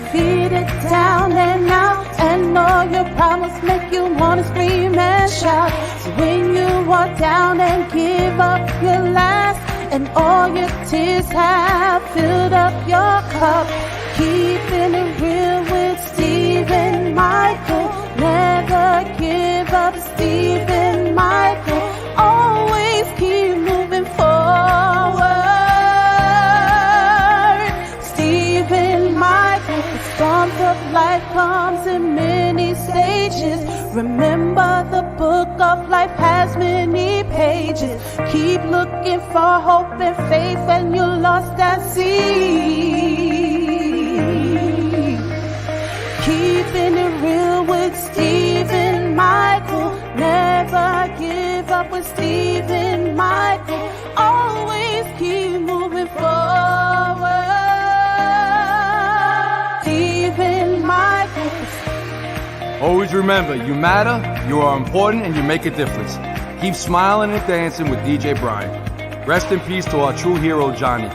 defeated down and out, and all your problems make you wanna scream and shout. So when you walk down and give up your last, and all your tears have filled up your cup, keeping it real with Stephen Michael. Never give up, Stephen Michael. Always keep moving forward. Stephen Michael. The storms of life comes in many stages. Remember, the book of life has many pages. Keep looking for hope and faith when you're lost at sea. Keeping it real with Stephen Michael. Never give up with Stephen Michael. Always keep moving forward. Stephen Michael. Always remember, you matter, you are important, and you make a difference. Keep smiling and dancing with DJ Brian. Rest in peace to our true hero, Johnny.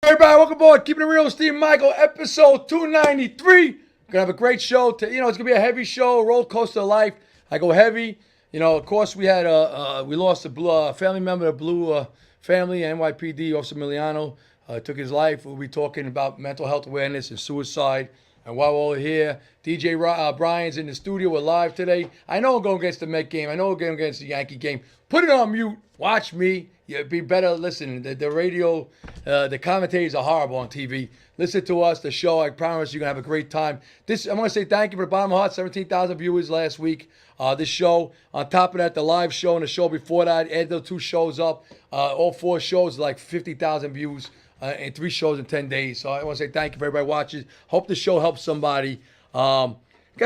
Everybody, welcome aboard. Keeping it real with Stephen Michael, episode 293. We're gonna have a great show. It's gonna be a heavy show, a roller coaster of life. I go heavy. Of course, we had we lost a family member, the Blue family, NYPD, Officer Emiliano. Took his life. We'll be talking about mental health awareness and suicide. And while we're all here, DJ Brian's in the studio. We're live today. I know we're going against the Met game. I know we're going against the Yankee game. Put it on mute. Watch me. You'd be better listening. The radio, the commentators are horrible on TV. Listen to us, the show. I promise you're going to have a great time. I want to say thank you for the bottom of my heart. 17,000 viewers last week. This show. On top of that, the live show and the show before that. Add those 2 shows up. All 4 shows, like 50,000 views. And 3 shows in 10 days. So I want to say thank you for everybody watching. Hope the show helps somebody. Got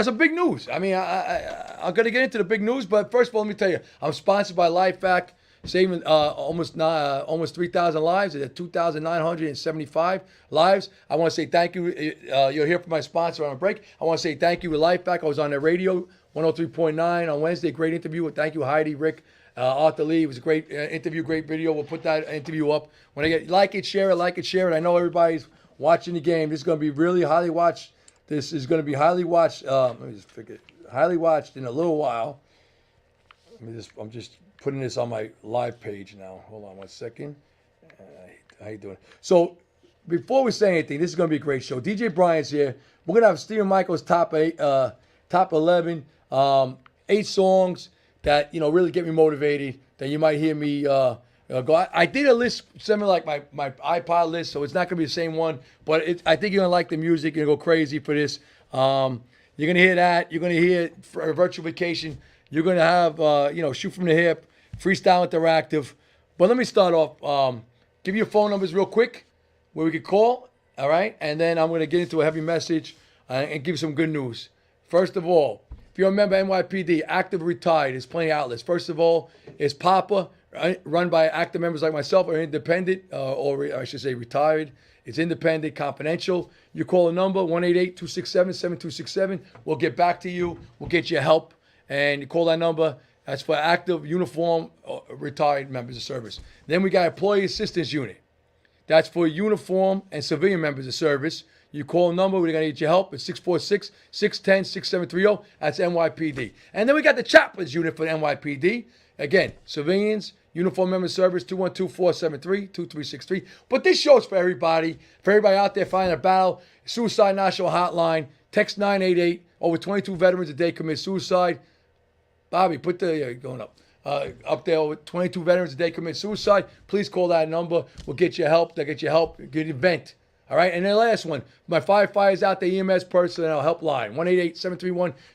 some big news. I'm going to get into the big news, but first of all, let me tell you, I'm sponsored by LifeVac, saving almost 3,000 lives at 2,975 lives. I want to say thank you. You'll hear from my sponsor on a break. I want to say thank you with LifeVac. I was on their radio, 103.9 on Wednesday. Great interview. Thank you, Heidi, Rick. Arthur Lee. It was a great interview, great video. We'll put that interview up. When I get like it, share it. I know everybody's watching the game. This is going to be really highly watched. This is going to be highly watched. Let me just figure it. Highly watched in a little while. I'm just putting this on my live page now. Hold on one second. How you doing? So before we say anything, this is going to be a great show. DJ Brian's here. We're going to have Stephen Michael's top 11, 8 songs that really get me motivated, that you might hear me go. I did a list similar like my iPod list, so it's not gonna be the same one, but I think you're gonna like the music. You're gonna go crazy for this. You're gonna hear that. You're gonna hear Virtual Vacation. You're gonna have Shoot from the Hip, Freestyle Interactive. But let me start off. Give you your phone numbers real quick where we could call. All right, and then I'm gonna get into a heavy message and give some good news. First of all, if you remember NYPD, active retired, there's plenty of outlets. First of all, it's PAPA, run by active members like myself, or independent, or I should say retired. It's independent, confidential. You call a number, 188-267-7267. We'll get back to you. We'll get you help. And you call that number. That's for active, uniform, retired members of service. Then we got Employee Assistance Unit. That's for uniform and civilian members of service. You call a number, we're going to get your help. It's 646-610-6730. That's NYPD. And then we got the Chaplains Unit for the NYPD. Again, civilians, uniform member service, 212-473-2363. But this show is for everybody out there fighting a battle. Suicide National Hotline. Text 988. Over 22 veterans a day commit suicide. Bobby, put the, going up. Up there, over 22 veterans a day commit suicide. Please call that number. We'll get you help. They'll get you help. Get an event. All right, and then the last one, my firefighters out there, EMS personnel helpline,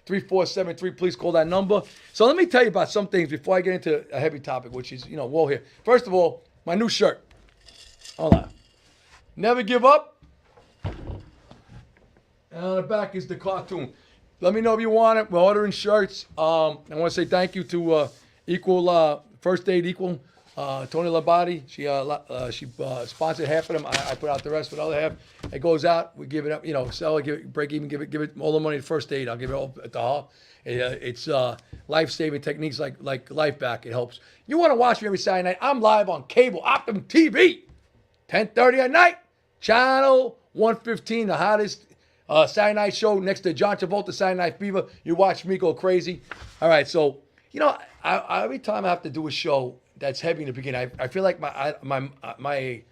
188-731-3473. Please call that number. So let me tell you about some things before I get into a heavy topic, which is, woe here. First of all, my new shirt. Hold on. Never give up. And on the back is the cartoon. Let me know if you want it. We're ordering shirts. I want to say thank you to Equal First Aid Equal Tony Labate, she sponsored half of them. I put out the rest for the other half. It goes out. We give it up. Sell it, break even, give it all the money to First Aid. I'll give it all at the hall. It's life-saving techniques like Life Back. It helps. You want to watch me every Saturday night? I'm live on cable, Optum TV, 10:30 at night, channel 115, the hottest Saturday night show next to John Travolta, Saturday Night Fever. You watch me go crazy. All right, so I every time I have to do a show that's heavy in the beginning, I feel like my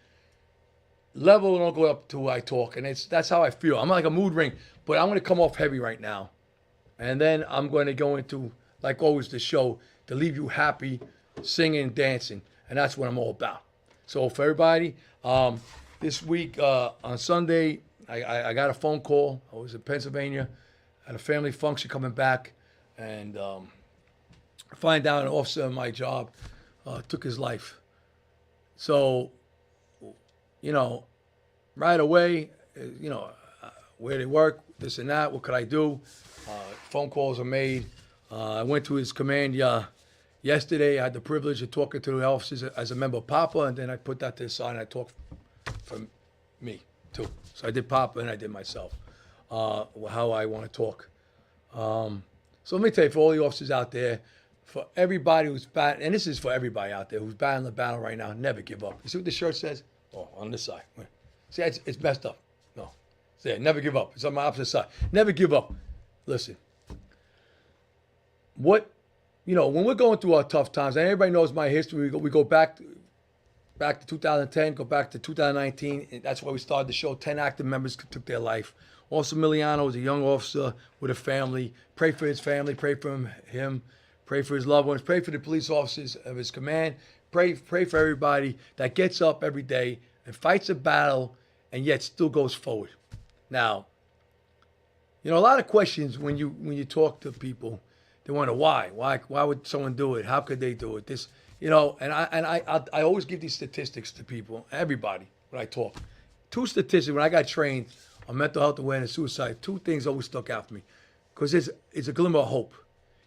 level don't go up to I talk, and that's how I feel. I'm like a mood ring, but I'm going to come off heavy right now. And then I'm going to go into, like always, the show to leave you happy, singing and dancing. And that's what I'm all about. So for everybody, this week on Sunday, I got a phone call. I was in Pennsylvania at a family function coming back. And I find out an officer in my job took his life. So, right away, where they work, this and that, what could I do? Phone calls are made. I went to his command yesterday. I had the privilege of talking to the officers as a member of PAPA, and then I put that to the side and I talked for me too. So I did PAPA and I did myself, how I want to talk. So let me tell you, for all the officers out there, for everybody who's battling, and this is for everybody out there who's battling the battle right now, never give up. You see what the shirt says? Oh, on this side. See, it's messed up. No. See, never give up. It's on my opposite side. Never give up. Listen, when we're going through our tough times, and everybody knows my history, we go back to 2010, go back to 2019, and that's why we started the show. 10 active members took their life. Officer Miliano was a young officer with a family. Pray for his family, pray for him, pray for his loved ones, pray for the police officers of his command, pray for everybody that gets up every day and fights a battle and yet still goes forward. Now, a lot of questions when you talk to people, they wonder why would someone do it? How could they do it? This, and I always give these statistics to people, everybody, when I talk. 2 statistics when I got trained on mental health awareness, suicide. 2 things always stuck out for me, because it's a glimmer of hope.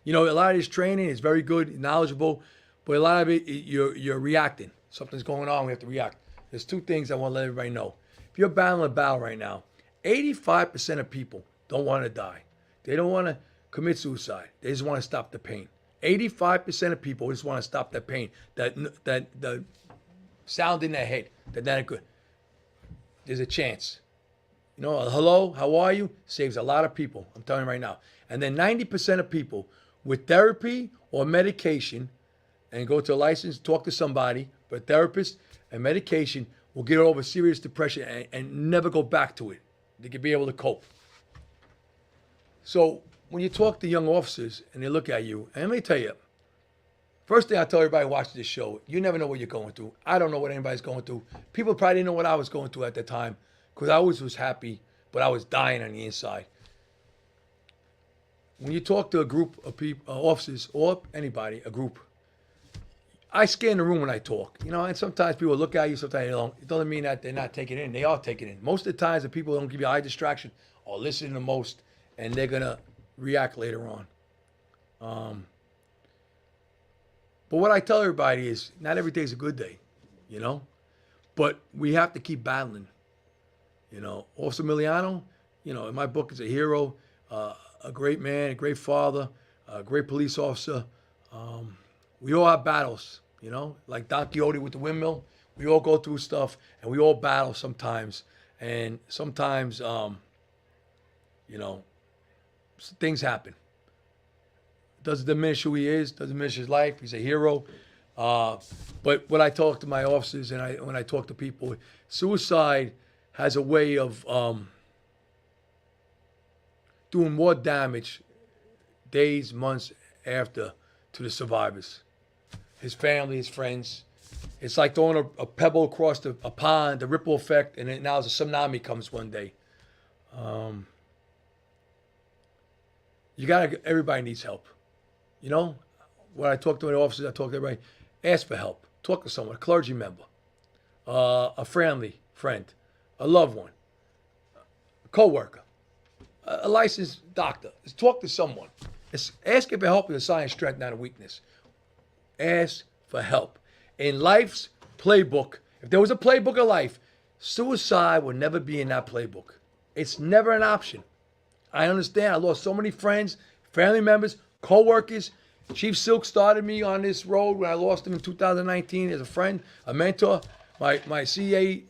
A lot of this training is very good, knowledgeable, but a lot of it you're reacting. Something's going on, we have to react. There's 2 things I want to let everybody know. If you're battling a battle right now, 85% of people don't want to die. They don't want to commit suicide. They just want to stop the pain. 85% of people just want to stop that pain, that the sound in their head, that not good. There's a chance. A hello, how are you? Saves a lot of people. I'm telling you right now. And then 90% of people with therapy or medication, and go to a license, talk to somebody, but a therapist and medication will get over serious depression and never go back to it. They can be able to cope. So when you talk to young officers and they look at you, and let me tell you, first thing I tell everybody watching this show, you never know what you're going through. I don't know what anybody's going through. People probably didn't know what I was going through at the time, because I always was happy, but I was dying on the inside. When you talk to a group of people, officers, or anybody, a group, I scan the room when I talk, and sometimes people look at you, sometimes they don't. It doesn't mean that they're not taking it in. They are taking it in. Most of the times, the people don't give you eye distraction or listen the most, and they're going to react later on. But what I tell everybody is, not every day is a good day, but we have to keep battling. Officer Miliano, in my book, is a hero, a great man, a great father, a great police officer. We all have battles, like Don Quixote with the windmill. We all go through stuff, and we all battle sometimes. And sometimes, things happen. Doesn't diminish who he is, doesn't diminish his life. He's a hero. But when I talk to my officers and when I talk to people, suicide has a way of doing more damage days, months after to the survivors. His family, his friends. It's like throwing a pebble across a pond, the ripple effect, and then now a tsunami comes one day. Everybody needs help. When I talk to the officers, I talk to everybody, ask for help. Talk to someone, a clergy member, a family friend, a loved one, a co-worker, a licensed doctor. Just talk to someone. Asking for help is a sign of strength, not a weakness. Ask for help. in life's playbook, if there was a playbook of life, suicide would never be in that playbook. It's never an option. I understand. I lost so many friends, family members, co-workers. Chief Silk started me on this road when I lost him in 2019 as a friend, a mentor. My CA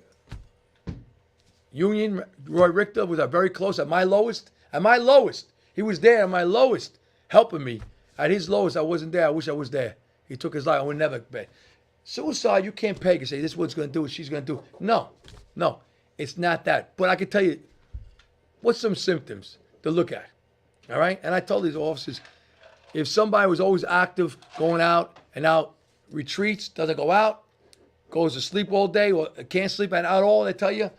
union, Roy Richter, was very close at my lowest. At my lowest. He was there at my lowest, helping me. At his lowest, I wasn't there. I wish I was there. He took his life. I would never bet. Suicide, you can't peg and say, this is what it's going to do, what she's going to do. No, it's not that. But I can tell you, what's some symptoms to look at? All right? And I told these officers, if somebody was always active, going out and out, retreats, doesn't go out, goes to sleep all day, or can't sleep at all, they tell you,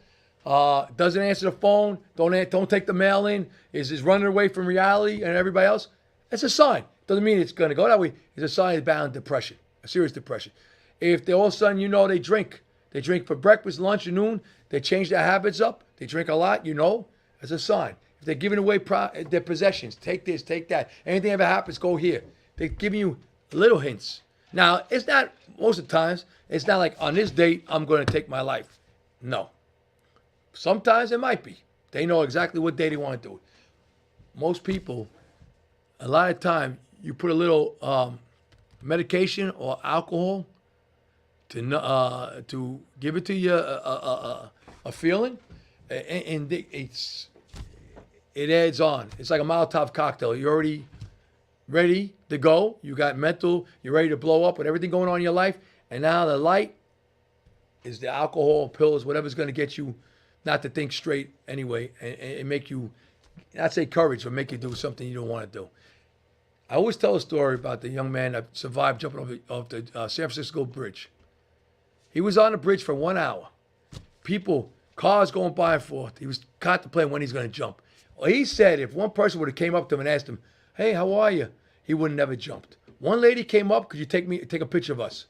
doesn't answer the phone, don't take the mail in, is running away from reality and everybody else, it's a sign. Doesn't mean it's going to go that way. It's a sign of bound depression, a serious depression. If they all of a sudden, they drink for breakfast, lunch, and noon, they change their habits up, they drink a lot, it's a sign. If they're giving away their possessions, take this, take that. Anything ever happens, go here. They're giving you little hints. Now, it's not, most of the times, it's not like on this date, I'm going to take my life. No. Sometimes it might be. They know exactly what day they want to do it. Most people, a lot of time, you put a little medication or alcohol to give it to you a feeling, and it adds on. It's like a Molotov cocktail. You're already ready to go. You got mental. You're ready to blow up with everything going on in your life, and now the light is the alcohol, pills, whatever's going to get you not to think straight anyway, and make you, not say courage, but make you do something you don't want to do. I always tell a story about the young man that survived jumping off the San Francisco bridge. He was on the bridge for 1 hour. People, cars going by and forth. He was contemplating when he's going to jump. Well, he said if one person would have came up to him and asked him, hey, how are you? He would have never jumped. One lady came up, could you take a picture of us?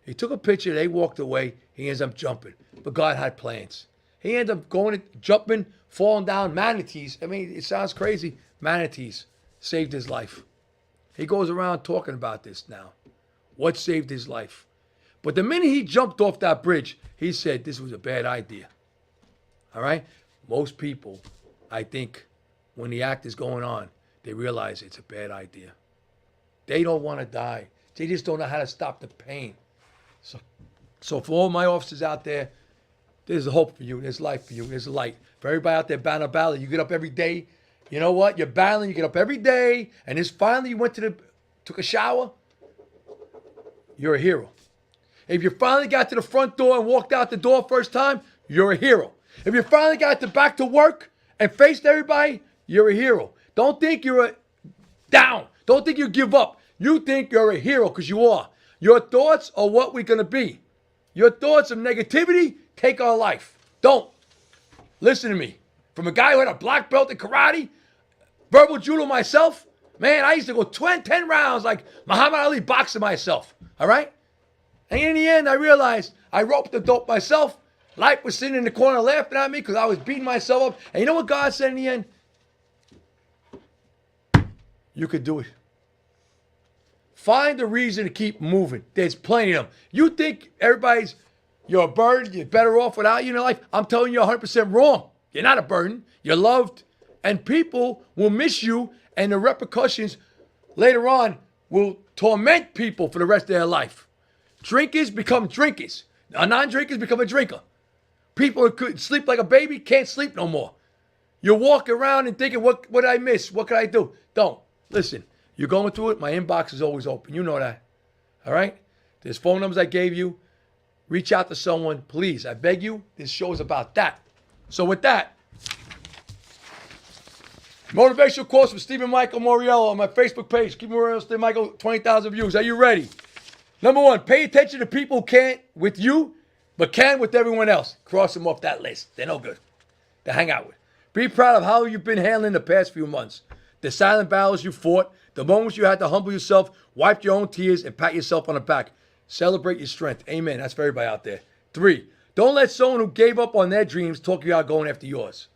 He took a picture, they walked away, he ends up jumping. But God had plans. He ended up going, jumping, falling down, manatees. I mean, it sounds crazy. Manatees saved his life. He goes around talking about this now. What saved his life? But the minute he jumped off that bridge, he said this was a bad idea. All right? Most people, I think, when the act is going on, they realize it's a bad idea. They don't want to die. They just don't know how to stop the pain. So for all my officers out there, there's hope for you. There's life for you. There's light. For everybody out there battling a battle, you get up every day. You know what? You're battling. You get up every day. And this finally you took a shower. You're a hero. If you finally got to the front door and walked out the door first time, you're a hero. If you finally got back to work and faced everybody, you're a hero. Don't think you're down. Don't think you give up. You think you're a hero because you are. Your thoughts are what we're going to be. Your thoughts of negativity take our life. Don't. Listen to me. From a guy who had a black belt in karate, verbal judo myself, man, I used to go 10 rounds like Muhammad Ali boxing myself. All right? And in the end, I realized I roped the dope myself. Life was sitting in the corner laughing at me because I was beating myself up. And you know what God said in the end? You could do it. Find a reason to keep moving. There's plenty of them. You think you're a burden, you're better off without you in your life? I'm telling you 100% wrong. You're not a burden. You're loved. And people will miss you, and the repercussions later on will torment people for the rest of their life. Drinkers become drinkers. Non-drinkers become a drinker. People who could sleep like a baby can't sleep no more. You walk around and thinking, what did I miss? What could I do? Don't. Listen, you're going through it. My inbox is always open. You know that. All right? There's phone numbers I gave you. Reach out to someone, please. I beg you. This show is about that. So with that, motivational quotes from Stephen Michael Moriello on my Facebook page. Keep it real, Stephen Michael, 20,000 views. Are you ready? Number one, pay attention to people who can't with you, but can with everyone else. Cross them off that list. They're no good to hang out with. Be proud of how you've been handling the past few months. The silent battles you fought, the moments you had to humble yourself, wipe your own tears, and pat yourself on the back. Celebrate your strength. Amen. That's for everybody out there. 3, don't let someone who gave up on their dreams talk you out going after yours.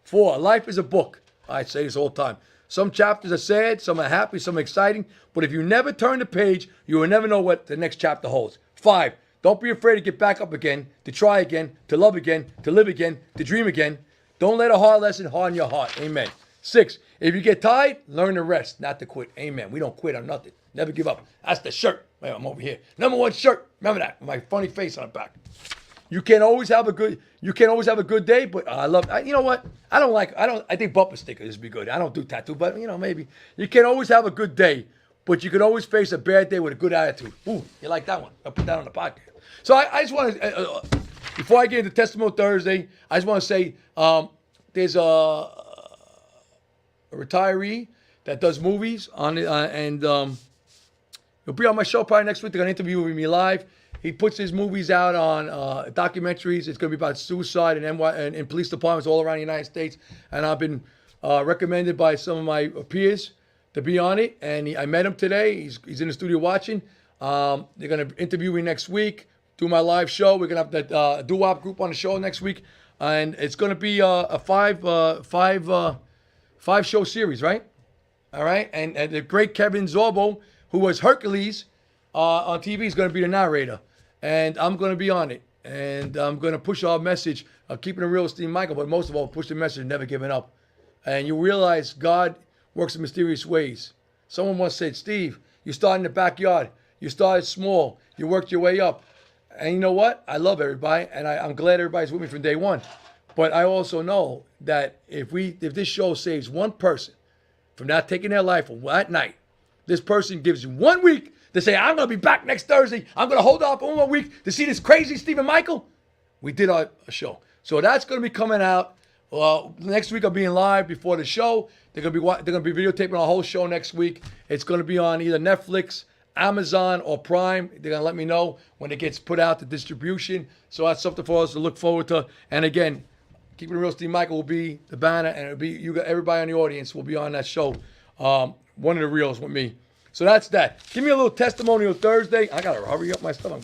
4, life is a book. I say this all the time. Some chapters are sad, some are happy, some are exciting. But if you never turn the page, you will never know what the next chapter holds. 5, don't be afraid to get back up again, to try again, to love again, to live again, to dream again. Don't let a hard lesson harden your heart. Amen. 6, if you get tired, learn to rest, not to quit. Amen. We don't quit on nothing. Never give up. That's the shirt. Wait, I'm over here. Number 1 shirt. Remember that? With my funny face on the back. You can't always have a good day, but you know what? I think bumper stickers would be good. I don't do tattoo, but maybe. You can't always have a good day, but you can always face a bad day with a good attitude. Ooh, you like that one? I'll put that on the podcast. So I just want to, before I get into Testimony Thursday, I just want to say there's a retiree that does movies and he'll be on my show probably next week. They're going to interview me live. He puts his movies out on documentaries. It's going to be about suicide and in police departments all around the United States. And I've been recommended by some of my peers to be on it. And I met him today. He's in the studio watching. They're going to interview me next week, do my live show. We're going to have the doo-wop group on the show next week. And it's going to be a five show series, right? All right. And the great Kevin Sorbo, who was Hercules on TV, is going to be the narrator. And I'm going to be on it. And I'm going to push our message of keeping it real with Steve Michael, but most of all, push the message of never giving up. And you realize God works in mysterious ways. Someone once said, Steve, you started in the backyard. You started small. You worked your way up. And you know what? I love everybody, and I'm glad everybody's with me from day one. But I also know that if this show saves one person from not taking their life at night, this person gives you 1 week to say, I'm going to be back next Thursday. I'm going to hold off for 1 more week to see this crazy Stephen Michael. We did a show. So that's going to be coming out. Next week I'll be in live before the show. They're going to be videotaping our whole show next week. It's going to be on either Netflix, Amazon, or Prime. They're going to let me know when it gets put out to distribution. So that's something for us to look forward to. And again, Keeping It Real Steve Michael will be the banner, and it'll be everybody in the audience will be on that show. One of the reels with me. So that's that. Give me a little testimonial Thursday. I got to hurry up my stuff.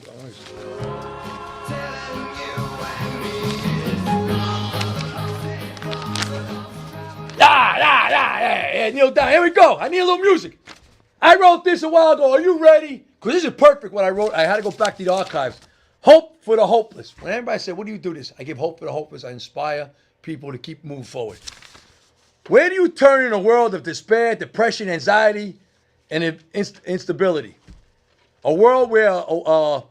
Yeah, kneel down. Here we go. I need a little music. I wrote this a while ago. Are you ready? Because this is perfect what I wrote. I had to go back to the archives. Hope for the hopeless. When everybody said, what do you do this? I give hope for the hopeless. I inspire people to keep moving forward. Where do you turn in a world of despair, depression, anxiety, and instability? A world where a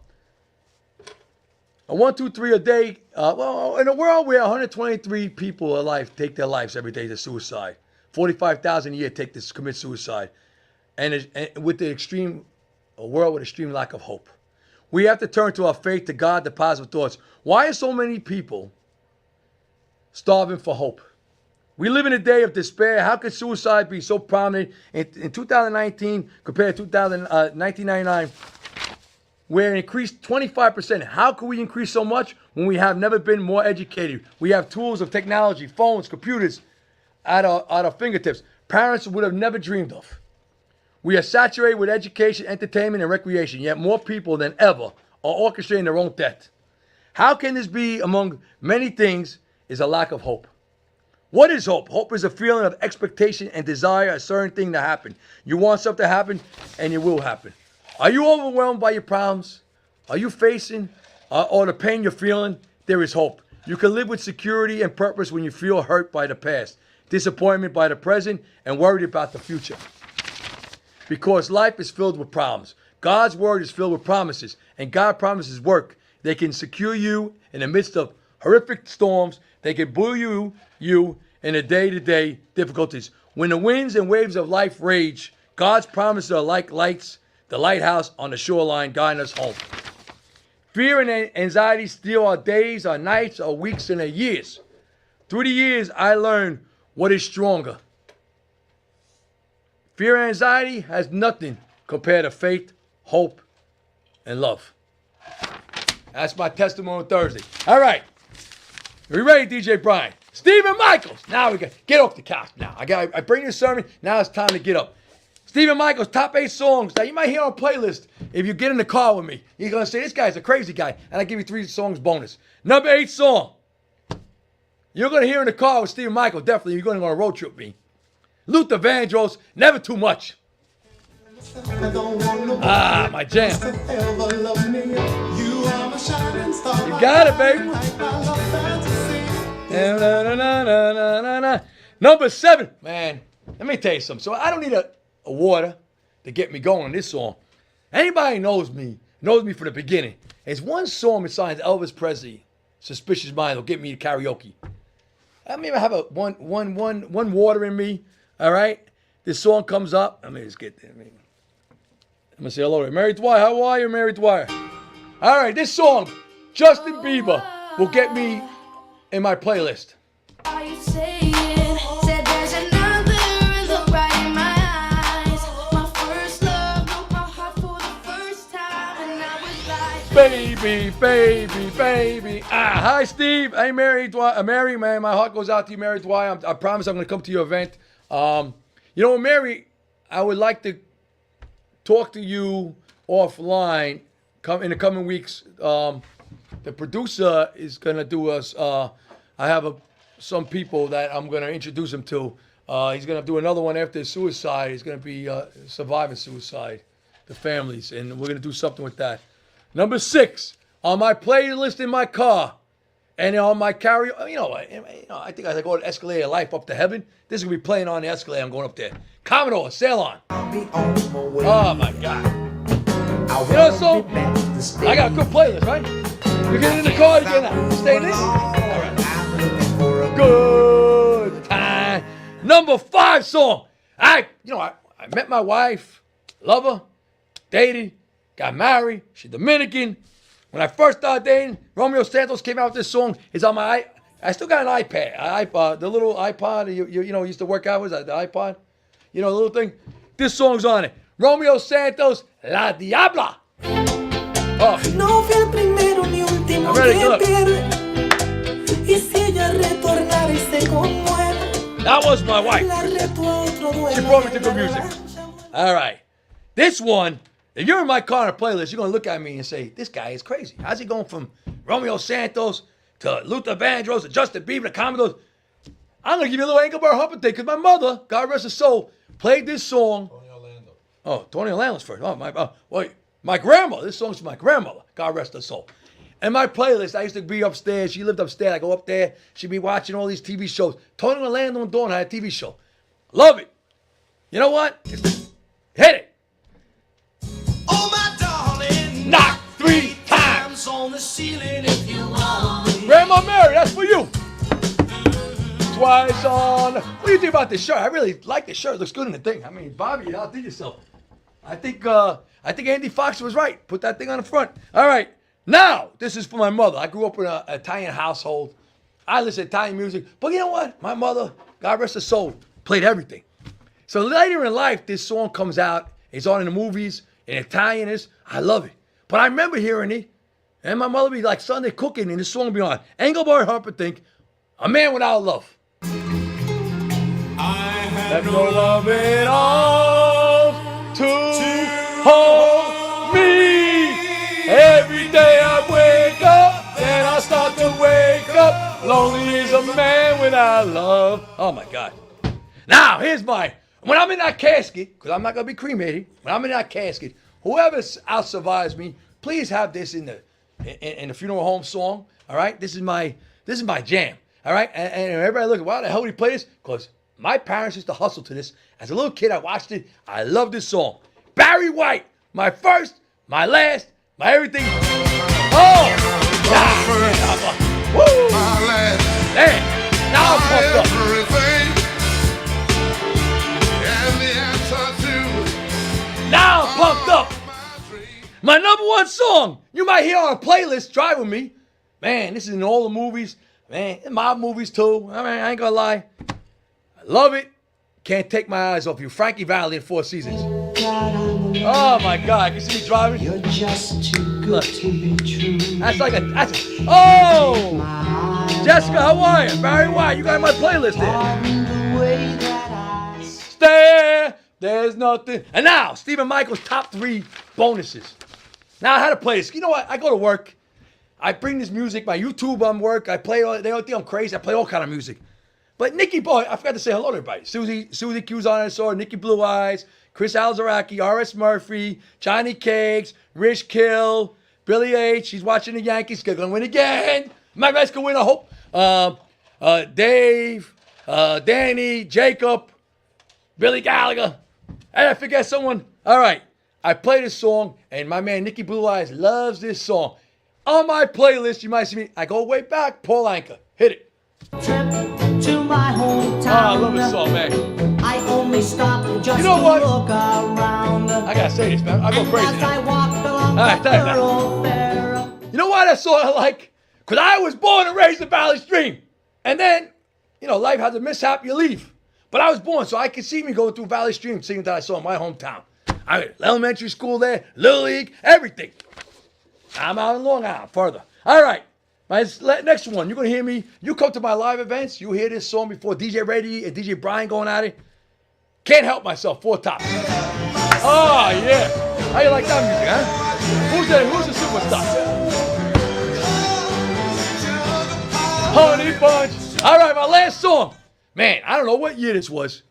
1, 2, 3 a day. In a world where 123 people alive take their lives every day to suicide, 45,000 a year commit suicide, and with a world with extreme lack of hope, we have to turn to our faith, to God, to positive thoughts. Why are so many people starving for hope? We live in a day of despair. How could suicide be so prominent in 2019 compared to 1999, where it increased 25%? How could we increase so much when we have never been more educated? We have tools of technology, phones, computers at our fingertips. Parents would have never dreamed of. We are saturated with education, entertainment, and recreation, yet more people than ever are orchestrating their own death. How can this be? Among many things is a lack of hope. What is hope? Hope is a feeling of expectation and desire a certain thing to happen. You want something to happen, and it will happen. Are you overwhelmed by your problems? Are you facing or the pain you're feeling? There is hope. You can live with security and purpose when you feel hurt by the past, disappointment by the present, and worried about the future. Because life is filled with problems. God's word is filled with promises, and God promises work. They can secure you in the midst of horrific storms. They can buoy you in the day-to-day difficulties. When the winds and waves of life rage, God's promises are like lights, the lighthouse on the shoreline guiding us home. Fear and anxiety steal our days, our nights, our weeks, and our years. Through the years, I learned what is stronger. Fear and anxiety has nothing compared to faith, hope, and love. That's my testimony Thursday. All right. Are you ready, DJ Brian? Stephen Michaels. Now we get off the couch now. I bring you a sermon. Now it's time to get up. Stephen Michaels, top 8 songs that you might hear on a playlist if you get in the car with me. You're going to say, this guy's a crazy guy. And I give you 3 songs bonus. Number 8 song. You're going to hear in the car with Stephen Michaels. Definitely. You're going to go on a road trip with me. Luther Vandross, Never Too Much. Ah, my jam. You got it, baby. Number 7, man. Let me tell you something. So I don't need a water to get me going on this song. Anybody knows me from the beginning. There's one song besides Elvis Presley, "Suspicious Mind," will get me to karaoke. I don't even have a one water in me. All right, this song comes up. Let me just get there. I'm gonna say hello to Mary Dwyer. How are you, Mary Dwyer? All right, this song, Justin Bieber, will get me in my playlist. Are you saying? Said there's another look right in my eyes. My first love broke my heart for the first time, and I was like, Baby, baby, baby. Ah, hi, Steve. Hey, Mary Dwyer. Mary, man, my heart goes out to you, Mary Dwyer. I promise I'm going to come to your event. You know, Mary, I would like to talk to you offline in the coming weeks. The producer is going to do us. I have some people that I'm going to introduce him to. He's going to do another one after suicide. He's going to be surviving suicide, the families, and we're going to do something with that. Number 6, on my playlist in my car, and on my karaoke. I think I go to Escalator Life up to heaven. This is going to be playing on the Escalator. I'm going up there. Commodore, sail on. Oh, my God. You know, so I got a good playlist, right? You get in the car, you get out. Stay in this? All right. Good time. Number 5 song. I met my wife, love her, dated, got married. She's Dominican. When I first started dating, Romeo Santos came out with this song. It's on my I still got an iPad, the little iPod you used to work out with, the iPod. You know, the little thing. This song's on it. Romeo Santos, La Diabla. Oh. No fui el primero ni último I'm ready, que look. pierde. Y si ella retornara y se conmueve, That was my wife. la reto a otro duelo. She brought me to good music. All right. This one, if you're in my car on a playlist, you're going to look at me and say, this guy is crazy. How's he going from Romeo Santos to Luther Vandross to Justin Bieber to Commodores? I'm going to give you a little Engelbert Humperdinck because my mother, God rest her soul, played this song. Tony Orlando. Oh, Tony Orlando's first. Oh, my grandmother. This song's for my grandmother. God rest her soul. And my playlist, I used to be upstairs. She lived upstairs. I go up there. She'd be watching all these TV shows. Tony Orlando and Dawn had a TV show. Love it. You know what? Hit it. Oh, my darling. Knock 3 times. On the ceiling if you want me. Grandma Mary, that's for you. Twice on. What do you think about this shirt? I really like this shirt. It looks good in the thing. I mean, Bobby, you outdid yourself. I think Andy Fox was right. Put that thing on the front. All right. Now, this is for my mother. I grew up in an Italian household. I listen to Italian music. But you know what? My mother, God rest her soul, played everything. So later in life, this song comes out. It's on in the movies, in Italian. I love it. But I remember hearing it. And my mother would be like Sunday cooking, and this song would be on. Engelbert Humperdinck, A Man Without Love. I Have no love at all to hold me. Every day I wake up, then I start to wake up. Lonely is a man without love. Oh my God. Now, when I'm in that casket, because I'm not going to be cremated, when I'm in that casket, whoever out survives me, please have this in the funeral home song. All right? This is my jam. All right? And everybody look, why the hell did he play this? Because my parents used to hustle to this. As a little kid, I watched it. I love this song. Barry White, my first, my last, my everything. Oh! Woo! Damn! Now I'm pumped up. Now I'm pumped up. My number 1 song you might hear on a playlist, Drive With Me. Man, this is in all the movies. Man, in my movies too. I mean, I ain't gonna lie. I love it. Can't take my eyes off you. Frankie Valli in 4 Seasons. Oh my God, you see me driving? You're just too good to be true. Oh! Jessica, how are you? Barry White, you got my playlist there. On the way that I Stare, there's nothing. And now, Stephen Michael's top 3 bonuses. Now, how to play this. You know what? I go to work. I bring this music, my YouTube on work. I play all, they don't think I'm crazy. I play all kind of music. But Nikki Boy, I forgot to say hello to everybody. Susie Q's on it. I saw her. Nikki Blue Eyes, Chris Alzaraki, R.S. Murphy, Johnny Cakes, Rich Kill, Billy H. He's watching the Yankees. They're gonna win again. My Mets can win. I hope. Dave, Danny, Jacob, Billy Gallagher. Hey, I forget someone. All right. I play this song, and my man Nicky Blue Eyes loves this song. On my playlist, you might see me. I go way back. Paul Anka. Hit it. Trip to my hometown. Oh, I love this song, man. I only stopped just You know to what? look around. I gotta say this, man. I go And crazy as I now. walked along All right, the thank you. thoroughfare, You know why that song I like? Because I was born and raised in Valley Stream. And then, life has a mishap, you leave. But I was born, so I could see me going through Valley Stream singing that I saw in my hometown. I went to elementary school there, Little League, everything. I'm out in Long Island, further. All right, my next one. You're going to hear me. You come to my live events, you hear this song before DJ Reddy and DJ Brian going at it. Can't help myself, 4 Top. Oh, yeah. How you like that music, huh? Who's the superstar? Honey Bunch. All right, my last song. Man, I don't know what year this was.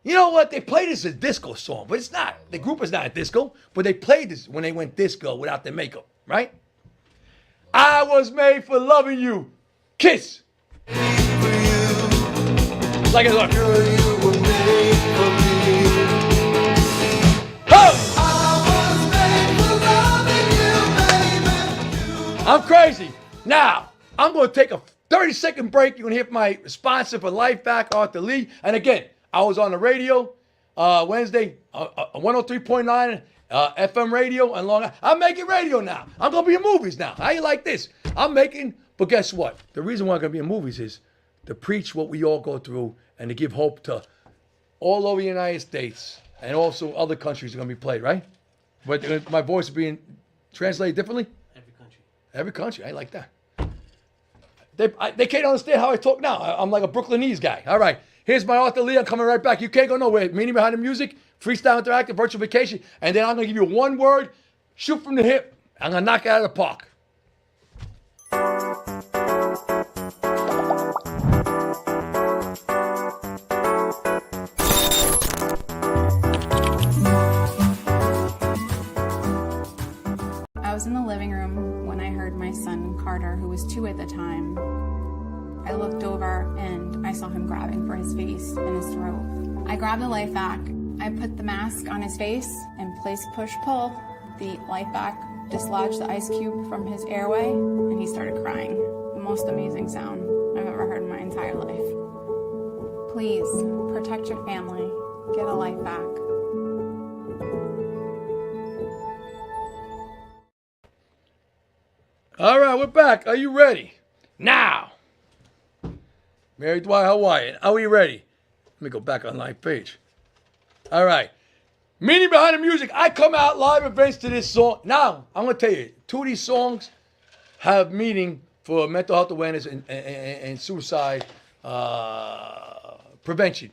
You know what? They played this as a disco song, but it's not. The group is not a disco, but they played this when they went disco without their makeup, right? I was made for loving you. Kiss. Like it's like. I'm crazy. Now, I'm going to take a 30-second break. You're going to hear from my sponsor for Life Back, Arthur Lee. And again, I was on the radio Wednesday, 103.9 FM radio in Long Island. I'm making radio now. I'm going to be in movies now. How you like this? But guess what? The reason why I'm going to be in movies is to preach what we all go through and to give hope to all over the United States and also other countries are going to be played, right? But my voice is being translated differently? Every country. I like that. They can't understand how I talk now. I'm like a Brooklynese guy. All right. Here's my Arthur Lee. I'm coming right back. You can't go nowhere. Meaning behind the music, freestyle interactive, virtual vacation. And then I'm going to give you one word. Shoot from the hip. I'm going to knock it out of the park. I was in the living room when I heard my son Carter, who was 2 at the time. I looked over and I saw him grabbing for his face and his throat. I grabbed the life vac. I put the mask on his face and placed push-pull. The life vac dislodged the ice cube from his airway and he started crying. The most amazing sound I've ever heard in my entire life. Please protect your family. Get a life vac. All right, we're back. Are you ready? Now. Mary Dwight Hawaiian, are we ready? Let me go back on live page. All right. Meaning behind the music. I come out live events to this song. Now, I'm going to tell you, 2 of these songs have meaning for mental health awareness and suicide prevention.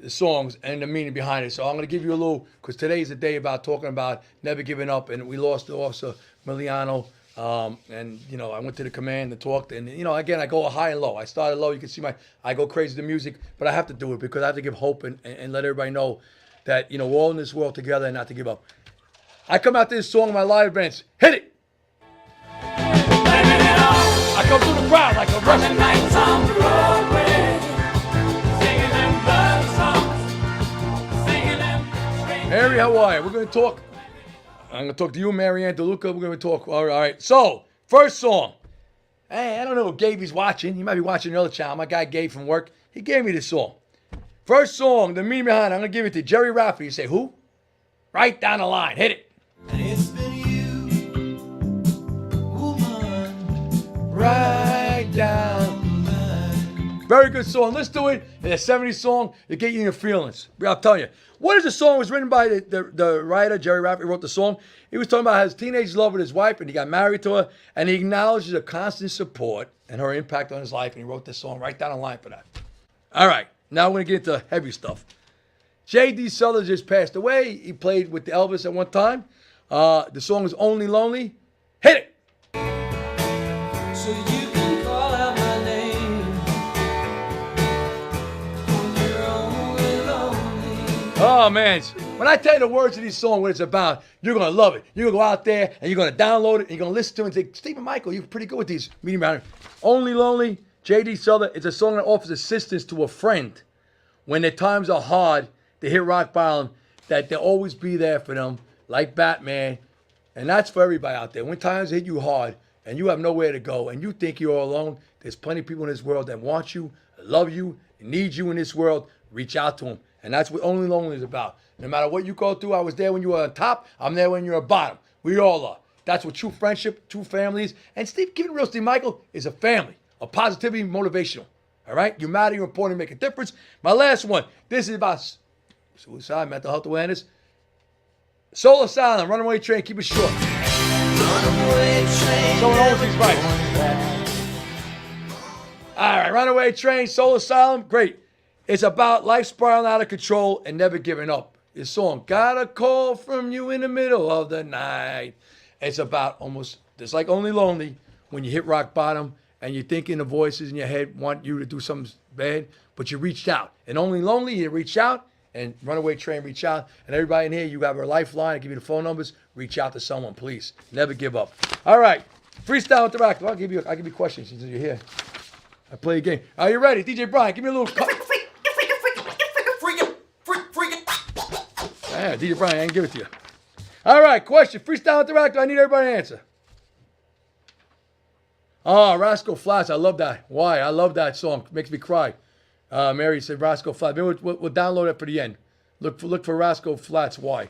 The songs and the meaning behind it. So I'm going to give you a little, because today's a day about talking about never giving up. And we lost Officer Miliano. And, I went to the command and talked. And, again, I go high and low. I started low. You can see I go crazy to music. But I have to do it because I have to give hope and let everybody know that, we're all in this world together and not to give up. I come out to this song in my live events. Hit it! I come through the crowd like a wrestler. Mary, how are you? We're going to talk. I'm going to talk to you, Marianne DeLuca. We're going to talk. All right. So, first song. Hey, I don't know if Gaby's watching. He might be watching the other channel. My guy Gabe from work. He gave me this song. First song, the meaning behind it. I'm going to give it to Jerry Rafferty. You say, who? Right down the line. Hit it. And it's been you, woman, Right down. Very good song. Let's do it. It's a 70s song. It get you in your feelings. I'll tell you. What is the song? It was written by the writer, Jerry Rafferty, wrote the song. He was talking about his teenage love with his wife, and he got married to her, and he acknowledges her constant support and her impact on his life, and he wrote this song right down the line for that. All right. Now we're going to get into heavy stuff. J.D. Sullers just passed away. He played with Elvis at one time. The song is Only Lonely. Hit it. so you can call out my name when you're only lonely. Oh, man. When I tell you the words of these songs, what it's about, you're going to love it. You're going to go out there and you're going to download it and you're going to listen to it and say, Stephen Michael, you're pretty good with these medium round. Only Lonely, J.D. Souther. It's a song that offers assistance to a friend when their times are hard. They hit rock bottom, that they'll always be there for them, like Batman. And that's for everybody out there. When times hit you hard and you have nowhere to go and you think you're all alone, there's plenty of people in this world that want you, love you, need you in this world. Reach out to them. And that's what Only Lonely is about. No matter what you go through, I was there when you were on top. I'm there when you're at bottom. We all are. That's what true friendship, true families. And Steve, keeping it real, Steve Michael is a family, a positivity, motivational. All right? You matter, you're important, make a difference. My last one. This is about suicide, mental health awareness. Soul Asylum, Runaway Train, keep it short. Runaway train. Someone owns these rights. All right, Runaway Train, Soul Asylum, great. It's about life spiraling out of control and never giving up. This song, got a call from you in the middle of the night. It's about almost, just like Only Lonely, when you hit rock bottom and you're thinking the voices in your head want you to do something bad, but you reached out. And Only Lonely, you reach out, and Runaway Train, reach out. And everybody in here, you have our lifeline. I give you the phone numbers. Reach out to someone, please. Never give up. All right, Freestyle Interactive. I'll give you questions since you're here. I play a game. Are you ready? DJ Brian, give me a little... Yeah, DJ Brian, I ain't give it to you. All right, question. Freestyle Interactive. I need everybody to answer. Oh, Rascal Flatts. I love that. Why? I love that song. Makes me cry. Mary said Rascal Flatts. Maybe we'll download it for the end. Look for Rascal Flatts. Why?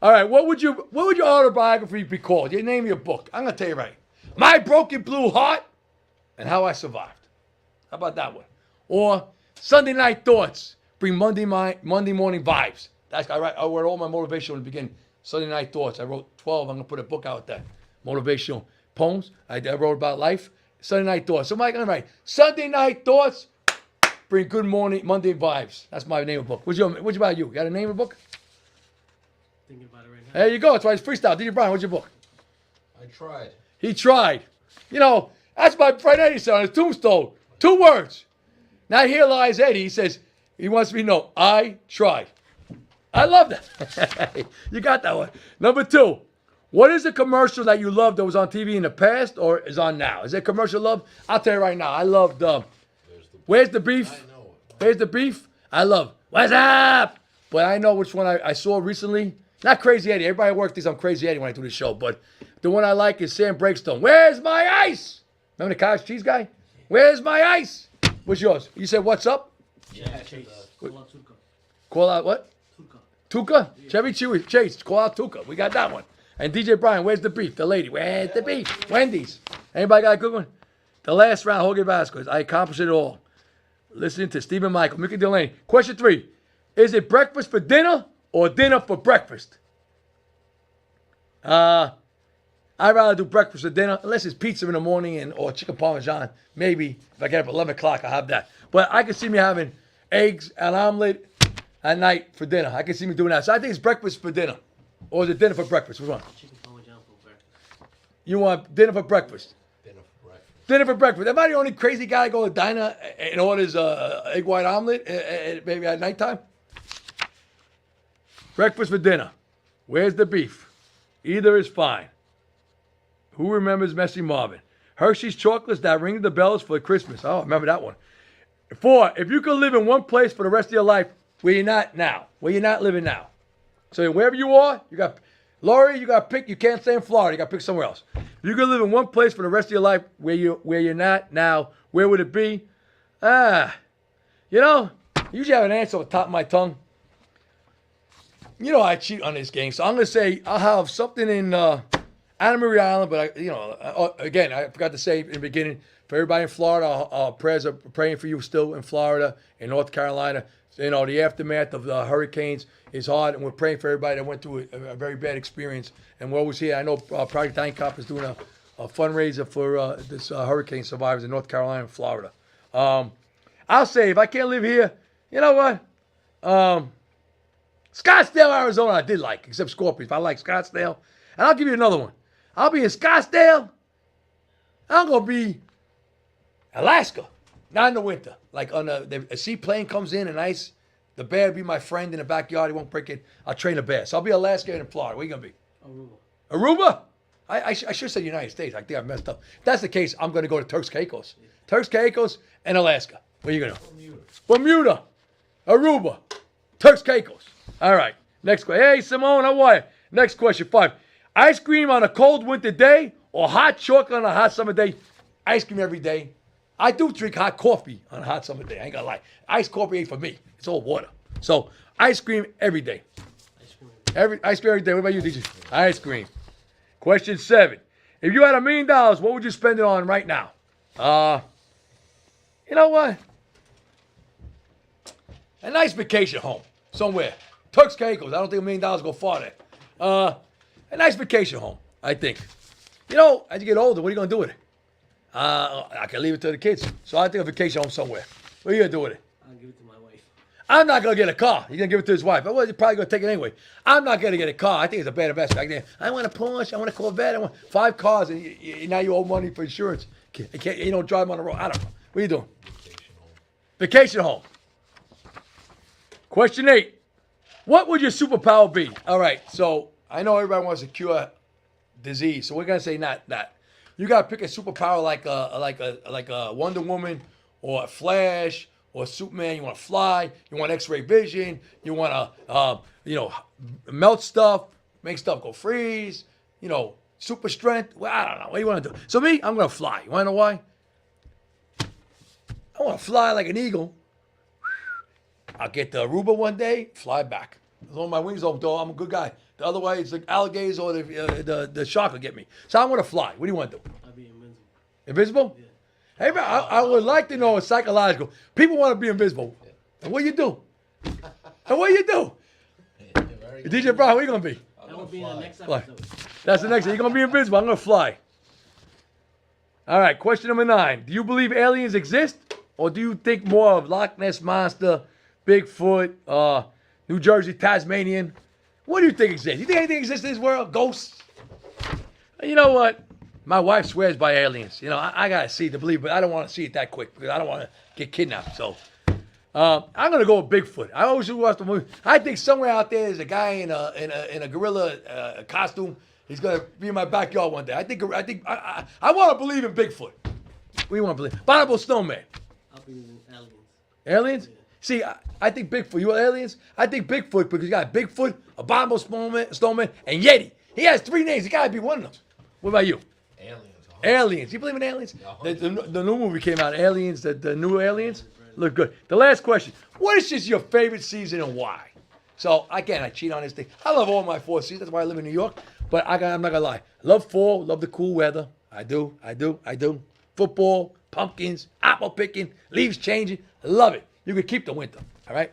All right. What would your autobiography be called? You name your book. I'm gonna tell you right. My Broken Blue Heart and How I Survived. How about that one? Or Sunday Night Thoughts. Bring Monday morning vibes. I wrote all my motivational in the beginning. Sunday Night Thoughts. I wrote 12. I'm going to put a book out there. Motivational poems. I wrote about life. Sunday Night Thoughts. So Mike, I'm right. Sunday Night Thoughts. Bring good morning, Monday vibes. That's my name of the book. What's about you? You got a name of the book? Thinking about it right now. There you go. That's why it's freestyle. DJ Brian, what's your book? I tried. He tried. You know, that's my friend Eddie said on his tombstone. 2 words. Now here lies Eddie. He says, he wants me to know, I tried. I love that. You got that one. Number 2, what is a commercial that you loved that was on TV in the past or is on now? Is it commercial love? I'll tell you right now. I loved, Where's the Beef? I know it. Where's the Beef? I love, what's up? But I know which one I saw recently. Not Crazy Eddie. Everybody at work thinks I'm Crazy Eddie when I do this show. But the one I like is Sam Breakstone. Where's my ice? Remember the cottage cheese guy? Where's my ice? What's yours? You said, what's up? Yeah, Chase. Call out Tuca. Call out what? Tuca. Tuca? Yeah. Chevy Chase. Call out Tuca. We got that one. And DJ Brian, where's the beef? The lady. Where's the beef? Wendy's. Anybody got a good one? The last round, Jorge Vasquez. I accomplished it all. Listening to Stephen Michael. Mickey Delaney. Question 3. Is it breakfast for dinner or dinner for breakfast? I'd rather do breakfast for dinner, unless it's pizza in the morning or chicken parmesan. Maybe if I get up at 11 o'clock, I'll have that. But I can see me having eggs and omelet at night for dinner. I can see me doing that. So I think it's breakfast for dinner. Or is it dinner for breakfast? Which one? Chicken parmesan for breakfast. You want dinner for breakfast? Dinner for breakfast. Dinner for breakfast. Am I the only crazy guy to go to the diner and orders egg white omelet maybe at nighttime? Breakfast for dinner. Where's the beef? Either is fine. Who remembers Messy Marvin? Hershey's chocolates that ring the bells for Christmas. Oh, remember that one. 4, if you could live in one place for the rest of your life, where you're not now, where you're not living now. So wherever you are, you got, Laurie, you got to pick, you can't stay in Florida, you got to pick somewhere else. If you could live in one place for the rest of your life, where you're not now, where would it be? You know, usually I have an answer on the top of my tongue. You know I cheat on this game, so I'm going to say I'll have something in Anna Maria Island, but again, I forgot to say in the beginning, for everybody in Florida, our prayers are praying for you still in Florida, in North Carolina. You know, the aftermath of the hurricanes is hard, and we're praying for everybody that went through a very bad experience. And we're always here. I know Project Eincop is doing a fundraiser for this hurricane survivors in North Carolina and Florida. I'll say, if I can't live here, you know what? Scottsdale, Arizona, I did like, except Scorpions. I like Scottsdale. And I'll give you another one. I'll be in Scottsdale. I'm going to be Alaska. Not in the winter. Like on a seaplane comes in, a nice The bear will be my friend in the backyard. He won't break it. I'll train a bear. So I'll be Alaska and Florida. Where you going to be? Aruba. Aruba? I should have said United States. I think I messed up. If that's the case, I'm going to go to Turks Caicos. Turks Caicos and Alaska. Where you going to? Bermuda. Aruba. Turks Caicos. All right. Next question. Hey, Simone, how are you? Next question, 5. Ice cream on a cold winter day or hot chocolate on a hot summer day? Ice cream every day. I do drink hot coffee on a hot summer day. I ain't gonna lie. Iced coffee ain't for me. It's all water. So ice cream every day. Ice cream every day. What about you, DJ? Ice cream. Question 7. If you had $1 million, what would you spend it on right now? You know what? A nice vacation home somewhere. Turks Caicos. I don't think $1 million go far there. A nice vacation home, I think. You know, as you get older, what are you gonna do with it? I can leave it to the kids. So I think a vacation home somewhere. What are you gonna do with it? I'll give it to my wife. I'm not gonna get a car. He's gonna give it to his wife. Well, you're probably gonna take it anyway. I'm not gonna get a car. I think it's a bad investment. I want a Porsche. I want a Corvette. I want 5 cars, and now you owe money for insurance. You don't drive them on the road. I don't know. What are you doing? Vacation home. Question 8. What would your superpower be? All right. So I know everybody wants to cure disease, so we're gonna say not that. You gotta pick a superpower like a Wonder Woman or a Flash or Superman. You want to fly. You want X-ray vision. You want to melt stuff, make stuff go freeze. Super strength. Well, I don't know. What do you want to do? So me, I'm gonna fly. You wanna know why? I want to fly like an eagle. I'll get to Aruba one day, fly back. As long as my wings open, though, I'm a good guy. The other way, it's like alligators or the shark will get me. So I'm going to fly. What do you want to do? I'll be invincible. Invisible? Yeah. Hey, man, I would like to know it's psychological. People want to be invisible. And what do you do? And what do you do? DJ Brown, what are you going to be? That will be in the next Fly. episode. That's the next thing. You're going to be invisible. I'm going to fly. All right, question number 9. Do you believe aliens exist? Or do you think more of Loch Ness Monster, Bigfoot, New Jersey, Tasmanian? What do you think exists? You think anything exists in this world? Ghosts? You know what? My wife swears by aliens. I got to see it to believe, but I don't want to see it that quick because I don't want to get kidnapped. So I'm going to go with Bigfoot. I always watch the movie. I think somewhere out there is a guy in a gorilla costume. He's going to be in my backyard one day. I want to believe in Bigfoot. What do you want to believe? Abominable Snowman. I'll be in aliens. Aliens? See, I think Bigfoot. You want aliens? I think Bigfoot because you got Bigfoot, Abominable Snowman, and Yeti. He has 3 names. He got to be one of them. What about you? Aliens. Aliens. You believe in aliens? The new movie came out, Aliens, the new aliens. Look good. The last question. What is just your favorite season and why? So, again, I cheat on this thing. I love all my 4 seasons. That's why I live in New York. But I'm not going to lie. Love fall. Love the cool weather. I do. Football, pumpkins, apple picking, leaves changing. Love it. You can keep the winter. All right?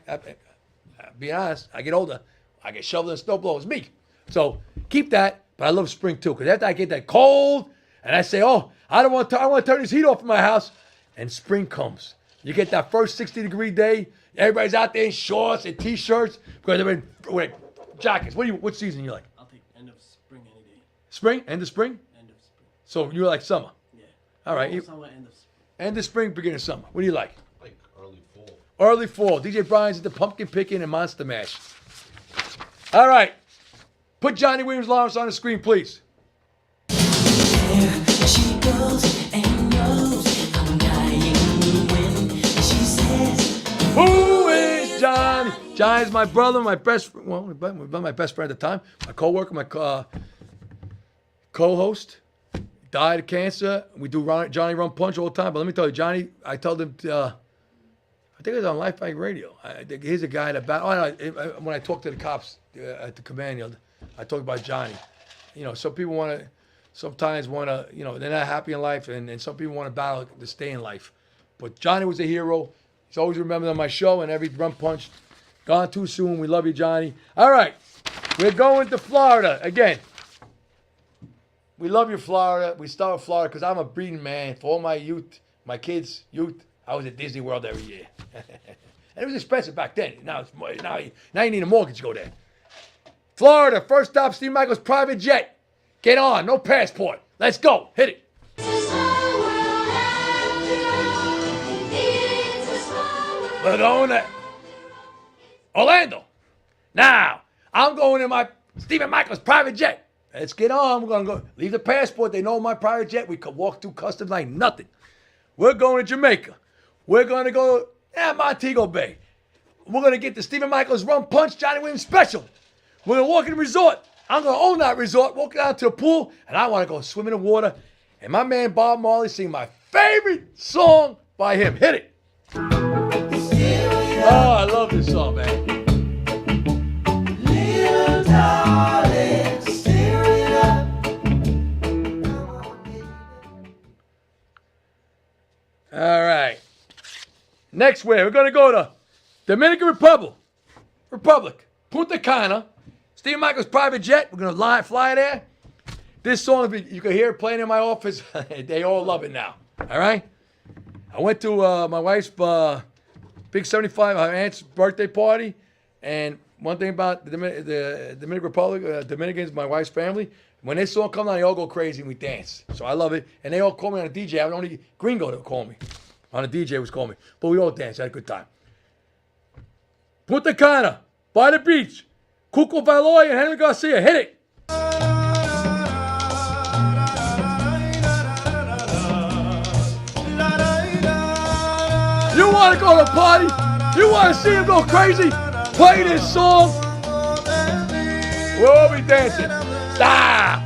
Being honest, I get older. I get shoveling and snow blowers. Me. So, keep that. But I love spring, too. Because after I get that cold, and I say, oh, I want to turn this heat off in my house. And spring comes. You get that first 60-degree day. Everybody's out there in shorts and T-shirts because they're wearing jackets. What season you like? I'll take end of spring any day. Spring? End of spring? End of spring. So you like summer? Yeah. All right. Somewhere end of spring. End of spring, beginning of summer. What do you like? Like early fall. Early fall. DJ Brian's at the pumpkin picking and monster mash. All right. Put Johnny Williams Lawrence on the screen, please. She goes and knows I'm dying when she says, Who is Johnny? Johnny's my brother, my best friend. Well, my best friend at the time. My co-worker, my co-host. Died of cancer. We do Johnny Rum Punch all the time. But let me tell you, Johnny, I told him, I think it was on Life Bike Radio. He's a guy that when I talked to the cops at the command, I talked about Johnny. Some people sometimes want to, they're not happy in life, and some people want to battle to stay in life. But Johnny was a hero. He's always remembered on my show and every Rum Punch. Gone too soon. We love you, Johnny. All right. We're going to Florida again. We love you, Florida. We start with Florida because I'm a breeding man. For all my youth, my kids' youth, I was at Disney World every year. And it was expensive back then. Now you need a mortgage to go there. Florida, first stop, Steve Michaels private jet. Get on, no passport. Let's go. Hit it. We're going to Orlando. Now, I'm going in my Stephen Michaels private jet. Let's get on. We're going to go. Leave the passport. They know my private jet. We could walk through customs like nothing. We're going to Jamaica. We're going to go Montego Bay. We're going to get the Stephen Michaels Rum Punch Johnny Williams special. We're going to walk in the resort. I'm going to own that resort, walk down to the pool, and I want to go swim in the water. And my man Bob Marley sing my favorite song by him. Hit it. Oh, I love this song, man. Little darling, stir it up. All right. Next way, we're going to go to Dominican Republic, Punta Cana, Stephen Michaels private jet. We're going to fly there. This song, you can hear it playing in my office. They all love it now. All right? I went to my wife's big 75, her aunt's birthday party. And one thing about the Dominican Republic, Dominicans, my wife's family, when this song comes on, they all go crazy and we dance. So I love it. And they all call me on a DJ. I was only Gringo that called me. On a DJ was calling me. But we all danced. Had a good time. Punta Cana, by the beach. Cuco Valoy and Henry Garcia. Hit it. You want to go to a party? You want to see him go crazy? Play this song. We'll all be dancing. Stop.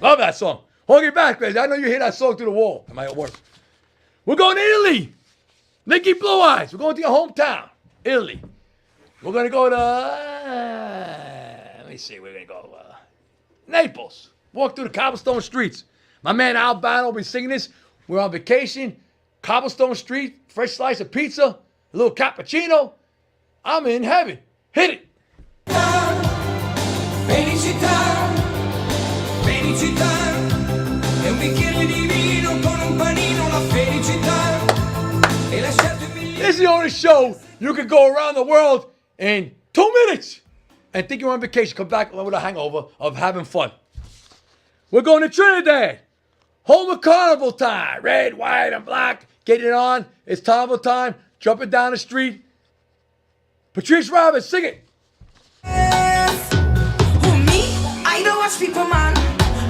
Love that song. Hold it back, man. I know you hear that song through the wall. It might work. We're going to Italy. Nikki Blue Eyes. We're going to your hometown, Italy. We're going to go to, let me see, we're going to go Naples. Walk through the cobblestone streets. My man Albano will be singing this. We're on vacation. Cobblestone street, fresh slice of pizza, a little cappuccino. I'm in heaven. Hit it. Felicità, felicità, è un bicchiere di vino con un panino, la felicità, e lasciatemi. This is the only show you can go around the world in 2 minutes and think you're on vacation. Come back with a hangover of having fun. We're going to Trinidad. Home of carnival time. Red, white, and black. Getting it on. It's carnival time. Jumping down the street. Patrice Roberts, sing it. Who me? I don't watch people, man.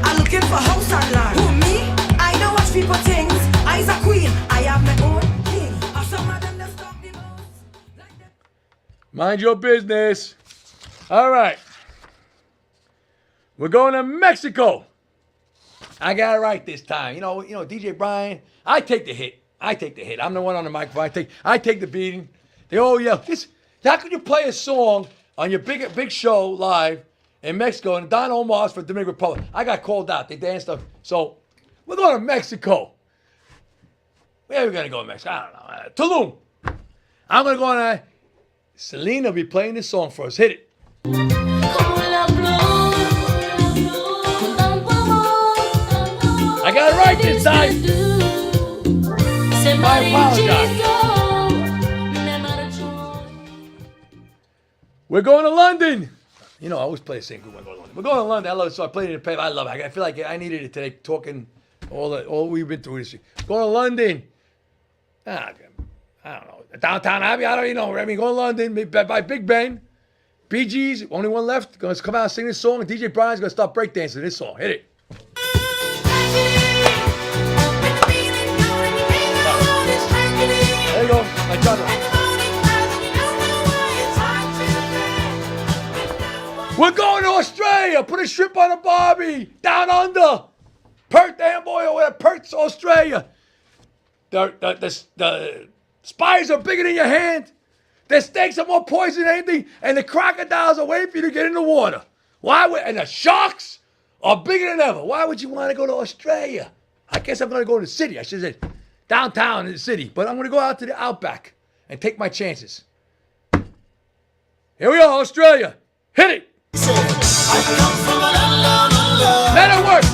I'm looking for house and land. Who me? I don't watch people things. I's a queen. I have my own king. Of some of them that stop the most. Like them. Mind your business. All right. We're going to Mexico. I got it right this time. You know, DJ Brian, I take the hit. I'm the one on the microphone. I take the beating. They all yell, how could you play a song on your big show live in Mexico and Don Omar's for Dominican Republic? I got called out. They danced up. So we're going to Mexico. Where are we going to go in Mexico? I don't know. Tulum. I'm going to go on Selena will be playing this song for us. Hit it. I got it right this time. I apologize. We're going to London. You know, I always play the same group when I go to London. We're going to London. I love it. So I played it in the paper. I love it. I feel like I needed it today, talking all we've been through this week. Going to London. I don't know. Downtown Abbey. I don't even know. I mean, going to London by Big Ben. Bee Gees. Only one left. Going to come out and sing this song. And DJ Brian's going to start breakdancing this song. Hit it. There you go. My brother. We're going to Australia. Put a shrimp on a barbie. Down under. Perth Amboy or whatever. Perth, Australia. The spiders are bigger than your hand. The snakes are more poison than anything. And the crocodiles are waiting for you to get in the water. And the sharks are bigger than ever. Why would you want to go to Australia? I guess I'm going to go to the city. I should say downtown in the city. But I'm going to go out to the outback and take my chances. Here we are, Australia. Hit it. Men at work.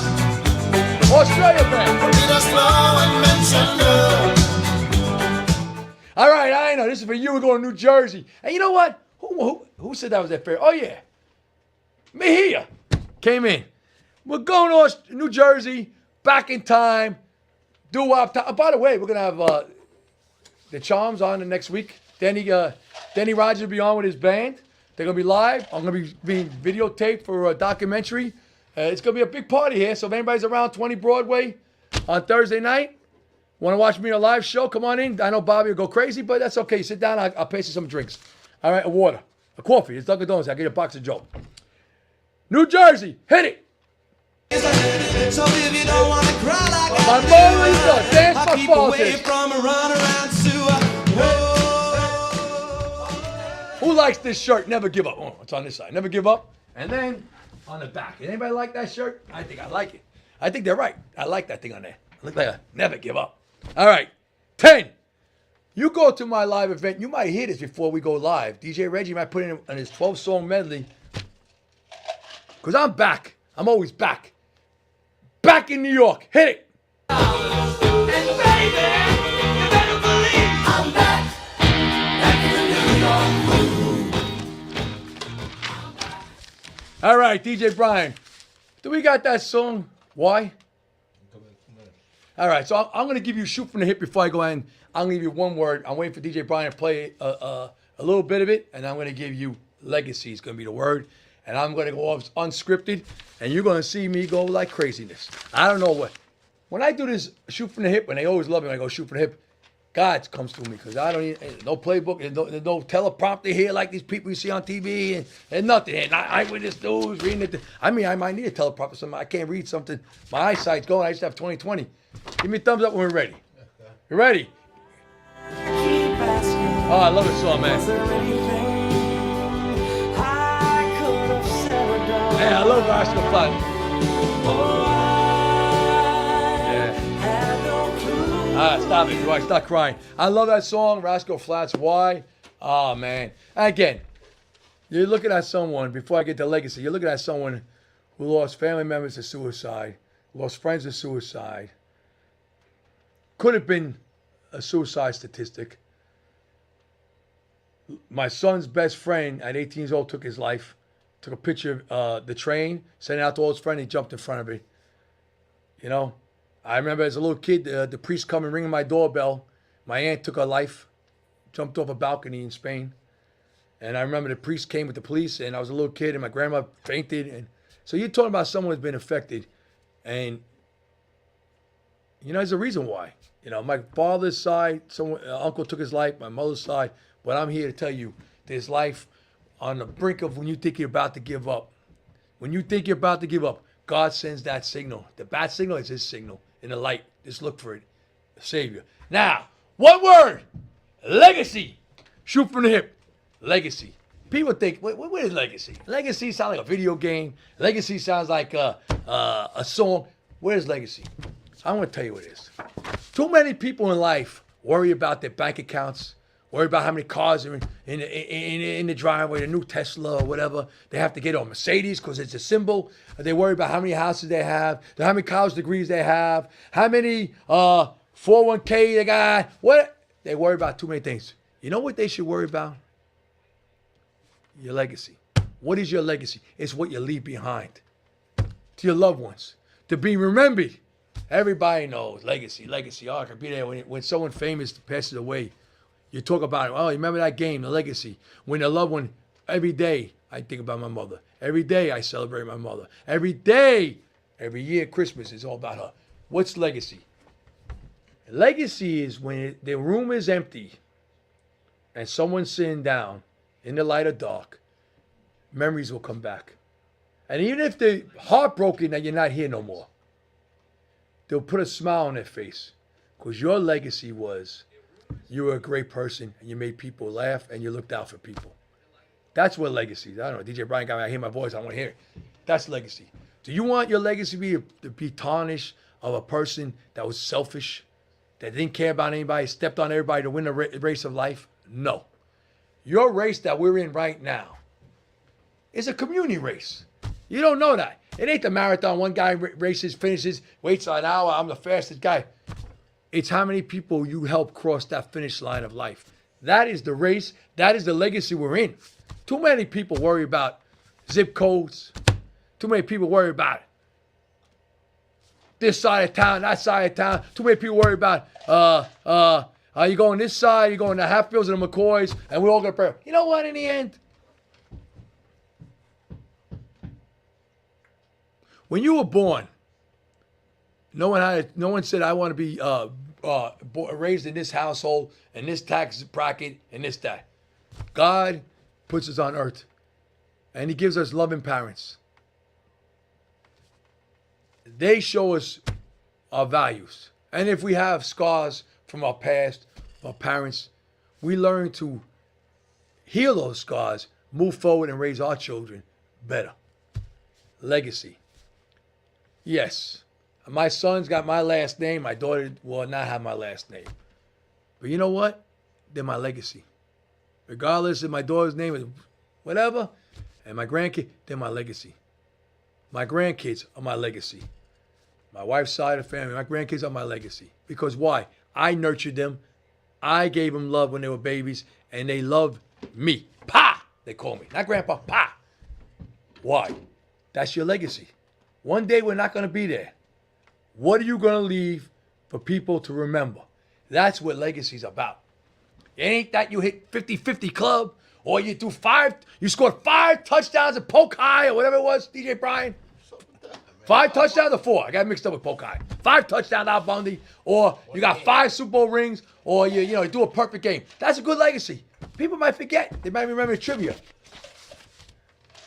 Australia, man. All right, I know. This is for you. We're going to New Jersey. And you know what? Who said that was that fair? Oh, yeah. Mejia came in. We're going to New Jersey, back in time. Doo-wop time. Oh, by the way, we're going to have the Charms on the next week. Danny Denny Rogers will be on with his band. They're going to be live. I'm going to be being videotaped for a documentary. It's going to be a big party here. So if anybody's around 20 Broadway on Thursday night, want to watch me on a live show, come on in. I know Bobby will go crazy, but that's okay. Sit down. I'll pay you some drinks. All right, a water, a coffee. It's Dunkin' Donuts. I'll get you a box of Joe. New Jersey, hit it. So if you don't want to cry like My Mona Lisa, dance I'll my keep away politics. from a runaround sewer. Who likes this shirt? Never give up. Oh, it's on this side. Never give up. And then on the back. Anybody like that shirt? I think I like it. I think they're right. I like that thing on there. Look like a never give up. All right. 10. You go to my live event. You might hear this before we go live. DJ Reggie might put in his 12-song medley. Because I'm back. I'm always back. Back in New York. Hit it. All right, DJ Brian. Do we got that song? Why? All right, so I'm going to give you Shoot from the Hip before I go in. I'm going to give you one word. I'm waiting for DJ Brian to play a little bit of it, and I'm going to give you Legacy is going to be the word. And I'm going to go off unscripted, and you're going to see me go like craziness. I don't know what. When I do this Shoot from the Hip, and they always love me when I go Shoot from the Hip, God comes through me because I don't need no playbook, there's no teleprompter here like these people you see on TV, and nothing. And eyewitness news, reading it. I mean, I might need a teleprompter. Something I can't read something. My eyesight's going. I just have 20/20. Give me a thumbs up when we're ready. You ready? Oh, I love this song, man. Hey, I love Rascal Flatts. Yeah. Stop it, Dwight. Stop crying. I love that song, Rascal Flatts. Why? Oh, man. Again, you're looking at someone, before I get to Legacy, you're looking at someone who lost family members to suicide, lost friends to suicide. Could have been a suicide statistic. My son's best friend at 18 years old took his life. Took a picture of the train, sent it out to all his friends. He jumped in front of it. You know, I remember as a little kid, the priest coming ringing my doorbell. My aunt took her life, jumped off a balcony in Spain. And I remember the priest came with the police, and I was a little kid, and my grandma fainted. And so you're talking about someone who's been affected. And, you know, there's a reason why. You know, my father's side, uncle took his life, my mother's side. But I'm here to tell you, there's life on the brink of when you think you're about to give up. When you think you're about to give up, God sends that signal. The bat signal is his signal in the light. Just look for it. Savior. Now, one word. Legacy. Shoot from the hip. Legacy. People think, what is legacy? Legacy sounds like a video game. Legacy sounds like a song. Where's legacy? I'm going to tell you what it is. Too many people in life worry about their bank accounts, worry about how many cars are in the driveway, the new Tesla or whatever. They have to get a Mercedes because it's a symbol. They worry about how many houses they have, how many college degrees they have, how many 401k they got. What? They worry about too many things. You know what they should worry about? Your legacy. What is your legacy? It's what you leave behind to your loved ones, to be remembered. Everybody knows legacy. Oh, I could be there when someone famous passes away. You talk about it. Oh, you remember that game, the legacy. When a loved one, every day I think about my mother. Every day I celebrate my mother. Every day, every year, Christmas is all about her. What's legacy? Legacy is when the room is empty and someone's sitting down in the light of dark, memories will come back. And even if they're heartbroken that you're not here no more, they'll put a smile on their face because your legacy was you were a great person and you made people laugh and you looked out for people. That's what legacy is. I don't know. DJ Brian got me. I hear my voice. I want to hear it. That's legacy. Do you want your legacy to be tarnished of a person that was selfish, that didn't care about anybody, stepped on everybody to win the race of life? No. Your race that we're in right now is a community race. You don't know that. It ain't the marathon. One guy races, finishes, waits an hour. I'm the fastest guy. It's how many people you help cross that finish line of life. That is the race. That is the legacy we're in. Too many people worry about zip codes. Too many people worry about this side of town, that side of town. Too many people worry about You go on this side, you go on the Hatfields and the McCoys, and we're all going to pray. You know what, in the end? When you were born, no one said, I want to be raised in this household, and this tax bracket, and this, that. God puts us on earth, and he gives us loving parents. They show us our values. And if we have scars from our past, our parents, we learn to heal those scars, move forward, and raise our children better. Legacy. Yes, my son's got my last name. My daughter will not have my last name. But you know what? They're my legacy. Regardless if my daughter's name is whatever, and my grandkid, they're my legacy. My grandkids are my legacy. My wife's side of the family, my grandkids are my legacy. Because why? I nurtured them. I gave them love when they were babies, and they loved me. Pa! They call me. Not grandpa, Pa. Why? That's your legacy. One day we're not going to be there. What are you going to leave for people to remember? That's what legacy's about. It ain't that you hit 50-50 club, or you scored 5 touchdowns at Polk High, or whatever it was, DJ Brian. 5 touchdowns or 4? I got mixed up with Polk High. 5 touchdowns out Bundy, or you got 5 Super Bowl rings, or you do a perfect game. That's a good legacy. People might forget. They might remember the trivia.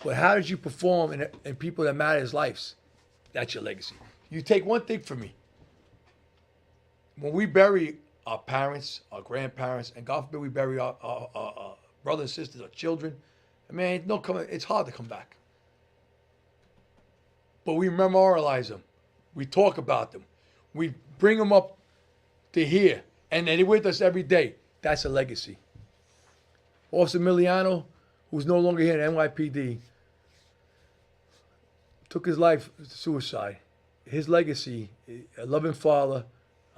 But how did you perform in people that matters lives? That's your legacy. You take one thing from me. When we bury our parents, our grandparents, and God forbid we bury our brothers and sisters, our children, man, it's hard to come back. But we memorialize them. We talk about them. We bring them up to here. And they're with us every day. That's a legacy. Officer Miliano, who's no longer here in NYPD, took his life suicide. His legacy, a loving father,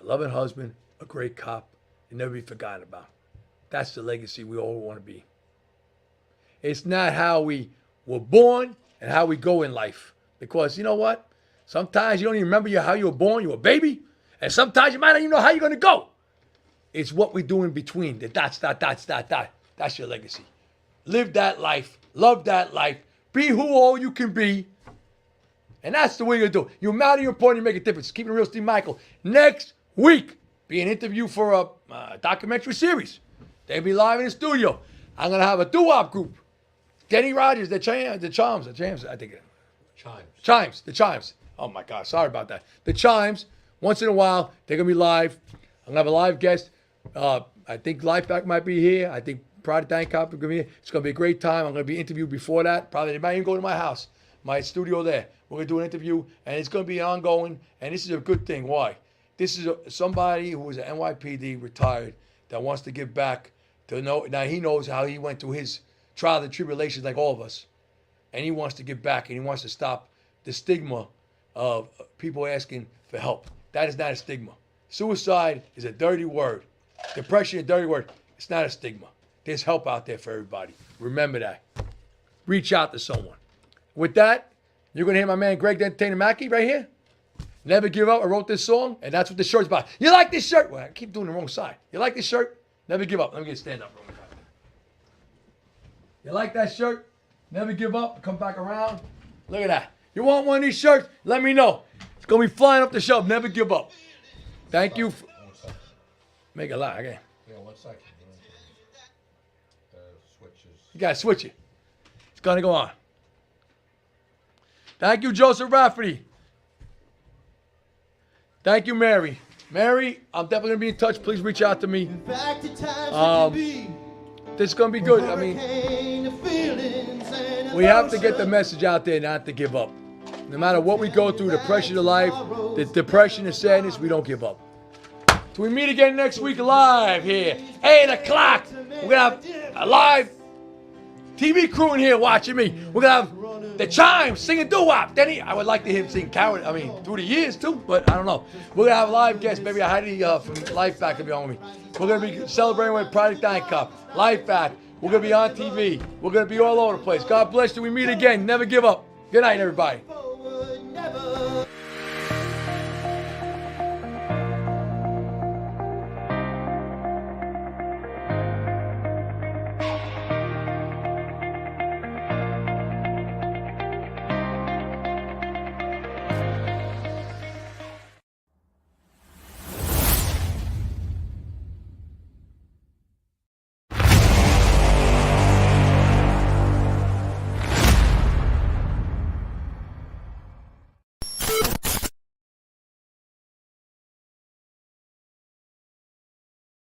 a loving husband, a great cop, and never be forgotten about. That's the legacy we all want to be. It's not how we were born and how we go in life. Because you know what? Sometimes you don't even remember how you were born. You were a baby. And sometimes you might not even know how you're going to go. It's what we do in between. The dots. That's your legacy. Live that life. Love that life. Be who all you can be. And that's the way you do it. You matter, you're important, you make a difference. Keeping it real, Steve Michael. Next week, be an interview for a documentary series. They'll be live in the studio. I'm going to have a doo-wop group. Denny Rogers, the Chimes, I think it. The Chimes. Oh my God, sorry about that. The Chimes, once in a while, they're going to be live. I'm going to have a live guest. I think Lifeback might be here. I think Pride Thank Cop is going to be here. It's going to be a great time. I'm going to be interviewed before that. Probably they might even go to my house, my studio there. We're going to do an interview, and it's going to be ongoing, and this is a good thing. Why? This is somebody who was an NYPD retired that wants to give back to know. Now, he knows how he went through his trials and tribulations like all of us, and he wants to give back, and he wants to stop the stigma of people asking for help. That is not a stigma. Suicide is a dirty word. Depression is a dirty word. It's not a stigma. There's help out there for everybody. Remember that. Reach out to someone. With that, you're going to hear my man Greg the Entertainer Mackey right here. Never Give Up. I wrote this song, and that's what this shirt's about. You like this shirt? Well, I keep doing the wrong side. You like this shirt? Never give up. Let me get stand up. You like that shirt? Never give up. Come back around. Look at that. You want one of these shirts? Let me know. It's going to be flying up the shelf. Never give up. Thank you. Make it loud. Okay. Yeah, 1 second. Switches. You got to switch it. It's going to go on. Thank you, Joseph Rafferty. Thank you, Mary. Mary, I'm definitely going to be in touch. Please reach out to me. This is going to be good. I mean, we have to get the message out there not to give up. No matter what we go through, the pressure of life, the depression, the sadness, we don't give up. Till we meet again next week live here, 8 o'clock. We're going to have a live TV crew in here watching me. We're going to have the Chimes singing doo-wop. Denny, I would like to hear him sing Coward. I mean, through the years too, but I don't know. We're going to have a live guest. Maybe Heidi from Lifeback will be on with me. We're going to be celebrating with Project Thank Cop. Lifeback. We're going to be on TV. We're going to be all over the place. God bless you. We meet again. Never give up. Good night, everybody.